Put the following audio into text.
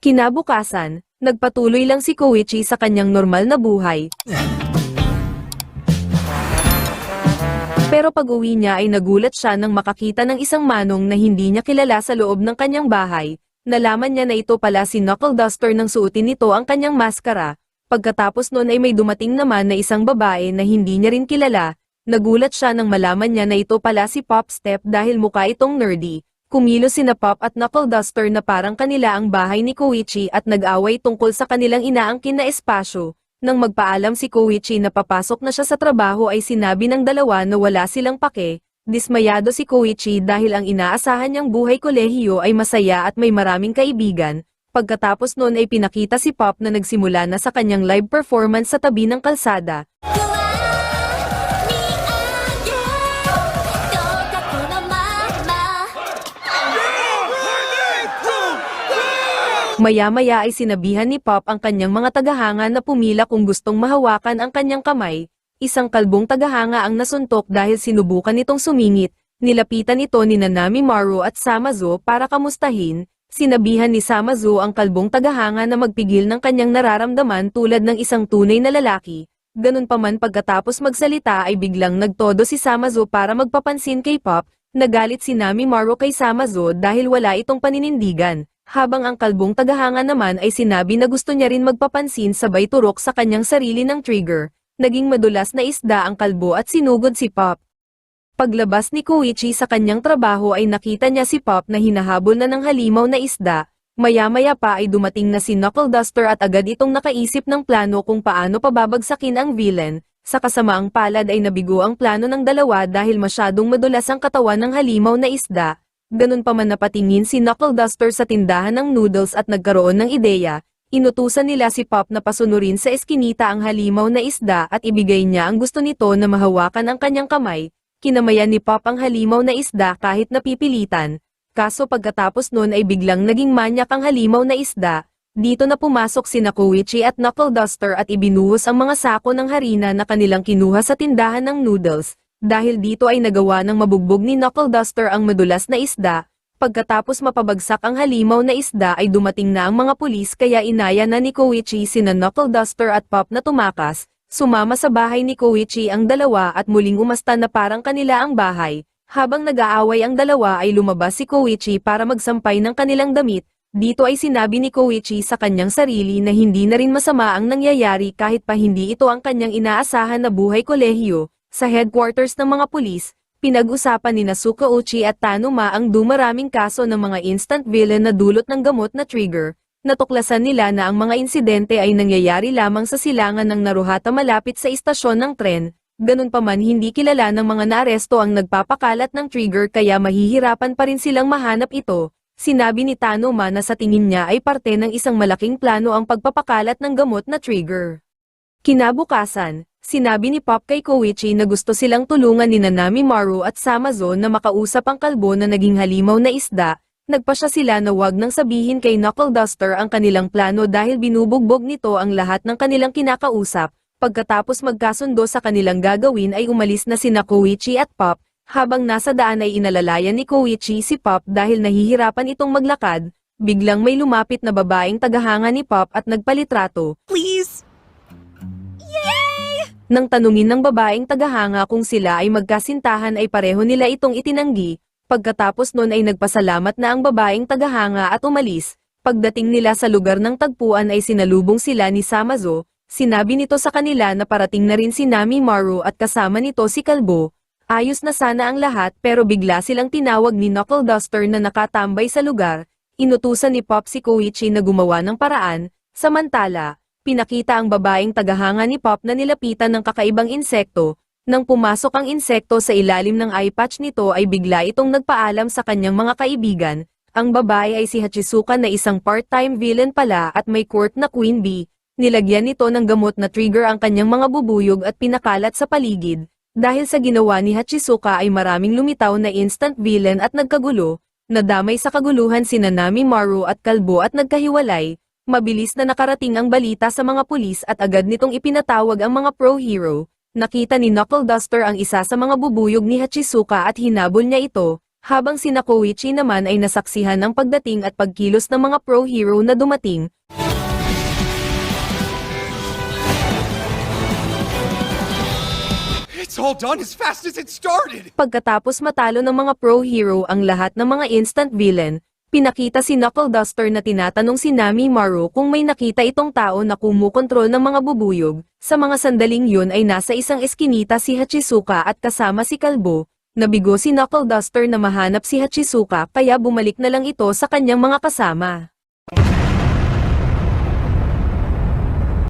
Kinabukasan, nagpatuloy lang si Koichi sa kanyang normal na buhay. Pero pag-uwi niya ay nagulat siya nang makakita ng isang manong na hindi niya kilala sa loob ng kanyang bahay. Nalaman niya na ito pala si Knuckle Duster nang suotin nito ang kanyang maskara. Pagkatapos noon ay may dumating naman na isang babae na hindi niya rin kilala. Nagulat siya nang malaman niya na ito pala si Pop Step dahil mukha itong nerdy. Kumilos sina Pop at Knuckle Duster na parang kanila ang bahay ni Koichi at nag-away tungkol sa kanilang inaangkin na espasyo. Nang magpaalam si Koichi na papasok na siya sa trabaho ay sinabi ng dalawa na wala silang pake. Dismayado si Koichi dahil ang inaasahan niyang buhay kolehiyo ay masaya at may maraming kaibigan. Pagkatapos noon ay pinakita si Pop na nagsimula na sa kanyang live performance sa tabi ng kalsada. Maya-maya ay sinabihan ni Pop ang kanyang mga tagahanga na pumila kung gustong mahawakan ang kanyang kamay. Isang kalbong tagahanga ang nasuntok dahil sinubukan nitong sumingit. Nilapitan ito ni Nanami Maru at Samazo para kamustahin. Sinabihan ni Samazo ang kalbong tagahanga na magpigil ng kanyang nararamdaman tulad ng isang tunay na lalaki. Ganun pa man pagkatapos magsalita ay biglang nagtodo si Samazo para magpapansin kay Pop. Nagalit si Nami Maru kay Samazo dahil wala itong paninindigan. Habang ang kalbong tagahanga naman ay sinabi na gusto niya rin magpapansin sabay turok sa kanyang sarili ng trigger. Naging madulas na isda ang kalbo at sinugod si Pop. Paglabas ni Koichi sa kanyang trabaho ay nakita niya si Pop na hinahabol na ng halimaw na isda. Maya-maya pa ay dumating na si Knuckle Duster at agad itong nakaisip ng plano kung paano pababagsakin ang villain. Sa kasamaang palad ay nabigo ang plano ng dalawa dahil masyadong madulas ang katawan ng halimaw na isda. Ganun pa man napatingin si Knuckle Duster sa tindahan ng noodles at nagkaroon ng ideya, inutusan nila si Pop na pasunurin sa eskinita ang halimaw na isda at ibigay niya ang gusto nito na mahawakan ang kanyang kamay. Kinamayan ni Pop ang halimaw na isda kahit napipilitan. Kaso pagkatapos nun ay biglang naging manyak ang halimaw na isda. Dito na pumasok sina Koichi at Knuckle Duster at ibinuhos ang mga sako ng harina na kanilang kinuha sa tindahan ng noodles. Dahil dito ay nagawa ng mabugbog ni Knuckle Duster ang madulas na isda. Pagkatapos mapabagsak ang halimaw na isda ay dumating na ang mga pulis kaya inaya na ni Koichi sina Knuckle Duster at Pop na tumakas. Sumama sa bahay ni Koichi ang dalawa at muling umasta na parang kanila ang bahay. Habang nag-aaway ang dalawa ay lumabas si Koichi para magsampay ng kanilang damit. Dito ay sinabi ni Koichi sa kanyang sarili na hindi na rin masama ang nangyayari kahit pa hindi ito ang kanyang inaasahan na buhay kolehiyo. Sa headquarters ng mga pulis, pinag-usapan ni Sukauchi at Tanuma ang dumaraming kaso ng mga instant villain na dulot ng gamot na trigger. Natuklasan nila na ang mga insidente ay nangyayari lamang sa silangan ng Naruhata malapit sa istasyon ng tren. Ganun pa man hindi kilala ng mga naaresto ang nagpapakalat ng trigger kaya mahihirapan pa rin silang mahanap ito. Sinabi ni Tanuma na sa tingin niya ay parte ng isang malaking plano ang pagpapakalat ng gamot na trigger. Kinabukasan, sinabi ni Pop kay Koichi na gusto silang tulungan ni Nanami Maru at Samazo na makausap ang kalbo na naging halimaw na isda. Nagpasya sila na wag nang sabihin kay Knuckle Duster ang kanilang plano dahil binubugbog nito ang lahat ng kanilang kinakausap. Pagkatapos magkasundo sa kanilang gagawin ay umalis na sina Koichi at Pop. Habang nasa daan ay inalalayan ni Koichi si Pop dahil nahihirapan itong maglakad. Biglang may lumapit na babaeng tagahanga ni Pop at nagpalitrato. Please! Nang tanungin ng babaeng tagahanga kung sila ay magkasintahan ay pareho nila itong itinanggi. Pagkatapos nun ay nagpasalamat na ang babaeng tagahanga at umalis. Pagdating nila sa lugar ng tagpuan ay sinalubong sila ni Samazo. Sinabi nito sa kanila na parating na rin si Nami Maru at kasama nito si Kalbo. Ayos na sana ang lahat pero bigla silang tinawag ni Knuckle Duster na nakatambay sa lugar. Inutusan ni Pop si Koichi na gumawa ng paraan. Samantala, pinakita ang babaeng tagahanga ni Pop na nilapitan ng kakaibang insekto. Nang pumasok ang insekto sa ilalim ng eye patch nito ay bigla itong nagpaalam sa kanyang mga kaibigan. Ang babae ay si Hachizuka na isang part-time villain pala at may court na queen bee. Nilagyan nito ng gamot na trigger ang kanyang mga bubuyog at pinakalat sa paligid. Dahil sa ginawa ni Hachizuka ay maraming lumitaw na instant villain at nagkagulo. Nadamay sa kaguluhan si Nanami Maru at Kalbo at nagkahiwalay. Mabilis na nakarating ang balita sa mga pulis at agad nitong ipinatawag ang mga pro-hero. Nakita ni Knuckle Duster ang isa sa mga bubuyog ni Hachizuka at hinabol niya ito. Habang si Koichi naman ay nasaksihan ang pagdating at pagkilos ng mga pro hero na dumating. It's all done as fast as it started! Pagkatapos matalo ng mga pro hero ang lahat ng mga instant villain, pinakita si Knuckle Duster na tinatanong si Nami Maru kung may nakita itong tao na kumukontrol ng mga bubuyog. Sa mga sandaling yun ay nasa isang eskinita si Hachizuka at kasama si Kalbo. Nabigo si Knuckle Duster na mahanap si Hachizuka kaya bumalik na lang ito sa kanyang mga kasama.